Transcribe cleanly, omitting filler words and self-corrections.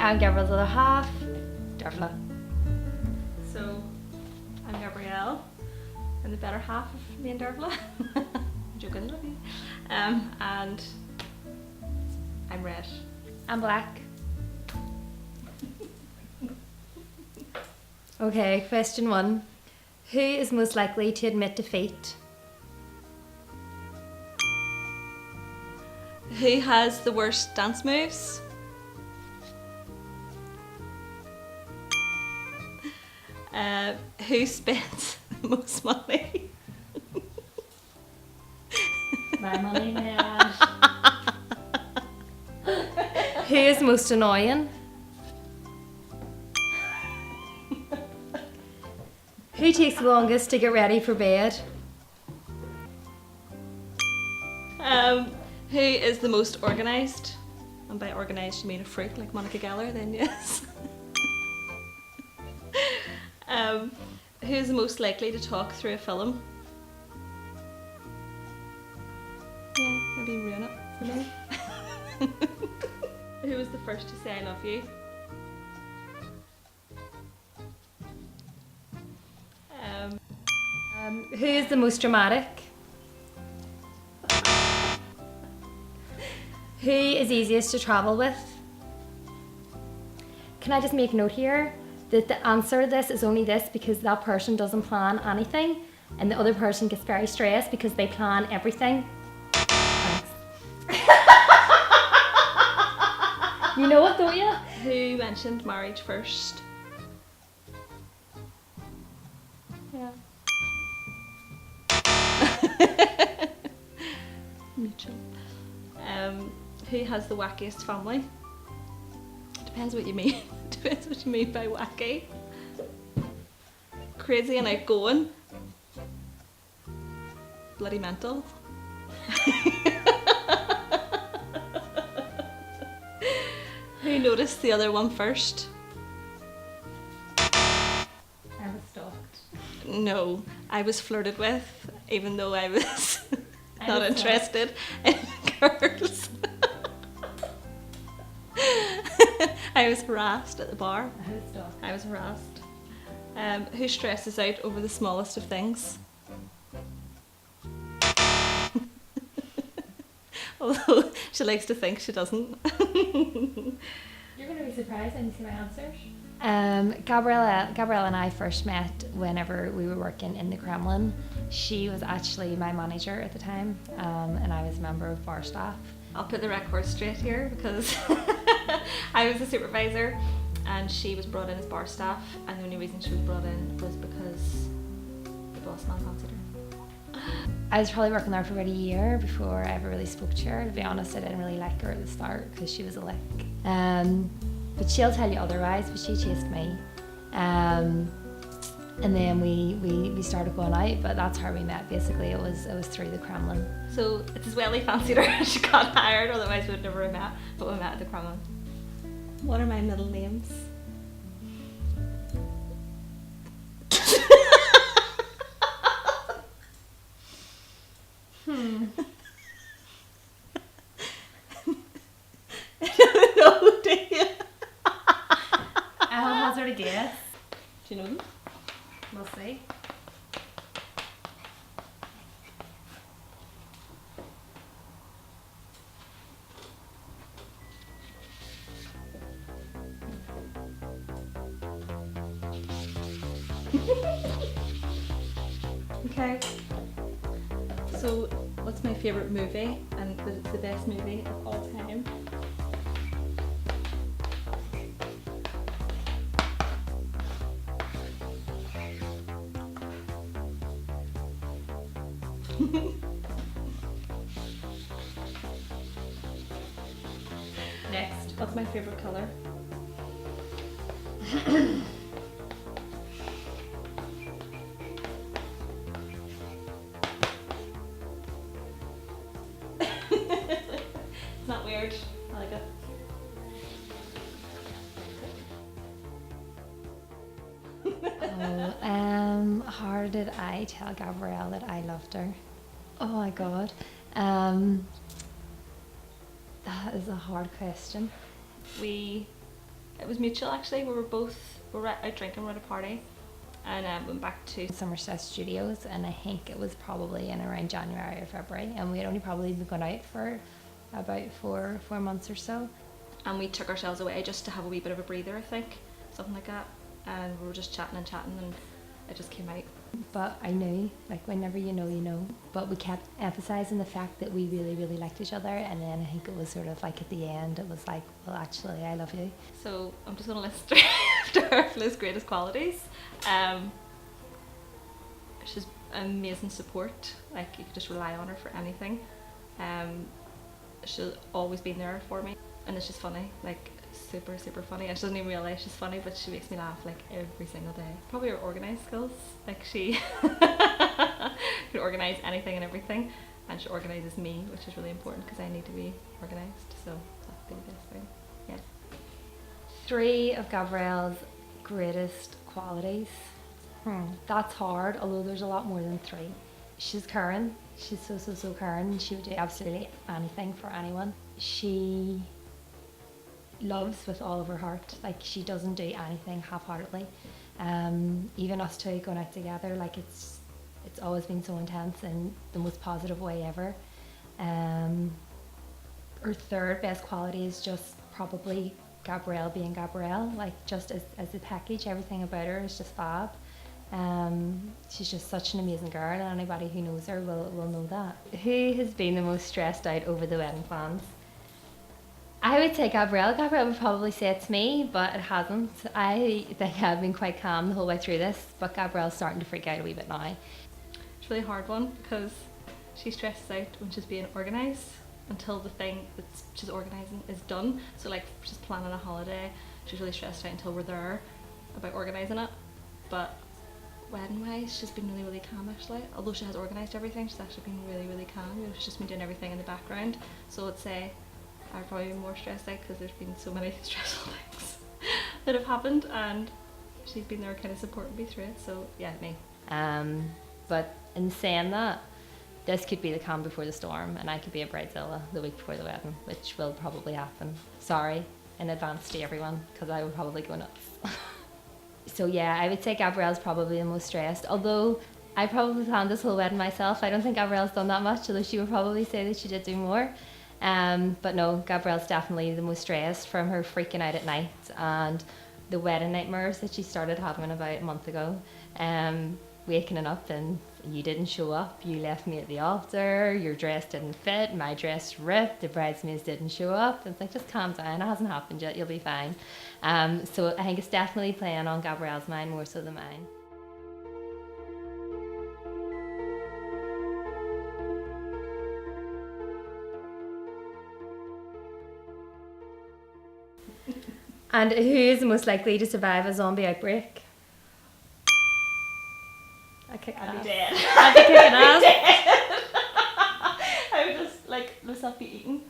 I'm Gabrielle's other half, Dearbhaile. So, I'm Gabrielle. I'm the better half of me and Dearbhaile. I'm joking, love you. And I'm red. I'm black. Okay, question 1. Who is most likely to admit defeat? Who has the worst dance moves? Who spends the most money? My money, man. Who is most annoying? Who takes the longest to get ready for bed? Who is the most organised? And by organised you mean a freak like Monica Geller, then yes. Who is the most likely to talk through a film? Yeah, maybe ruin it for me. Who was the first to say I love you? Who is the most dramatic? Who is easiest to travel with? Can I just make a note here that the answer to this is only this because that person doesn't plan anything and the other person gets very stressed because they plan everything. Thanks. You know it, don't you? Who mentioned marriage first? Yeah. Mutual. Who has the wackiest family? Depends what you mean. Depends what you mean by wacky. Crazy and outgoing. Bloody mental. Who noticed the other one first? I was stalked. No, I was flirted with, even though I was not was interested in girls. I was harassed at the bar. I was stalked. I was harassed. Who stresses out over the smallest of things? Although she likes to think she doesn't. You're going to be surprised when you see my answers. Gabrielle and I first met whenever we were working in the Kremlin. She was actually my manager at the time, and I was a member of bar staff. I'll put the record straight here because I was a supervisor and she was brought in as bar staff, and the only reason she was brought in was because the boss man fancied her. I was probably working there for about a year before I ever really spoke to her. To be honest, I didn't really like her at the start because she was a lick. But she'll tell you otherwise, but she chased me. And then we started going out, but that's how we met basically. It was through the Kremlin. So it's as well he fancied her, she got hired, otherwise we would never have met, but we met at the Kremlin. What are my middle names? I don't know, do you? I'll hazard a guess. Do you know them? We'll see. Okay. So, what's my favourite movie and the best movie of all time? Next, what's my favourite colour? It's not weird. I like it. How did I tell Gabrielle that I loved her? Oh my god. That is a hard question. We It was mutual actually. We were out drinking, we were at a party, and went back to Somerset Studios, and I think it was probably in around January or February, and we had only probably been going out for about four months or so. And we took ourselves away just to have a wee bit of a breather, I think, something like that. And we were just chatting, and it just came out. But I knew, like, whenever you know, you know. But we kept emphasising the fact that we really, really liked each other, and then I think it was sort of like at the end, it was like, well, actually, I love you. So I'm just going to list Dearbhaile's greatest qualities. She's amazing support. Like, you could just rely on her for anything. She's always been there for me, and it's just funny, like super funny. And she doesn't even realise she's funny, but she makes me laugh like every single day. Probably her organised skills, like she can organise anything and everything, and she organises me, which is really important because I need to be organised, so that'd be the best thing. Yeah. 3 of Gabrielle's greatest qualities. That's hard, although there's a lot more than 3. She's caring. She's so caring. She would do absolutely anything for anyone. She loves with all of her heart. Like, she doesn't do anything half-heartedly. Even us two going out together, like, it's always been so intense in the most positive way ever. Her 3rd best quality is just probably Gabrielle being Gabrielle. Like, just as a package, everything about her is just fab. She's just such an amazing girl, and anybody who knows her will know that. Who has been the most stressed out over the wedding plans? I would say Gabrielle. Gabrielle would probably say it's me, but it hasn't. I think I've been quite calm the whole way through this, but Gabrielle's starting to freak out a wee bit now. It's a really hard one because she stresses out when she's being organised until the thing that she's organising is done. So like, she's planning a holiday, she's really stressed out until we're there about organising it. But wedding wise, she's been really calm actually. Although she has organised everything, she's actually been really calm. You know, she's just been doing everything in the background. So I'd say I've probably been more stressed out because there's been so many stressful things that have happened, and she's been there kind of supporting me through it. So yeah, me. But in saying that, this could be the calm before the storm, and I could be a bridezilla the week before the wedding, which will probably happen. Sorry in advance to everyone, because I would probably go nuts. So yeah, I would say Gabrielle's probably the most stressed, although I probably planned this whole wedding myself. I don't think Gabrielle's done that much, although she would probably say that she did do more. But no, Gabrielle's definitely the most stressed, from her freaking out at night and the wedding nightmares that she started having about a month ago. Waking up and you didn't show up, you left me at the altar, your dress didn't fit, my dress ripped, the bridesmaids didn't show up. It's like, just calm down, it hasn't happened yet, you'll be fine. So I think it's definitely playing on Gabrielle's mind more so than mine. And who is most likely to survive a zombie outbreak? I'd be dead. I'd be kicking ass. I would just like myself be eaten.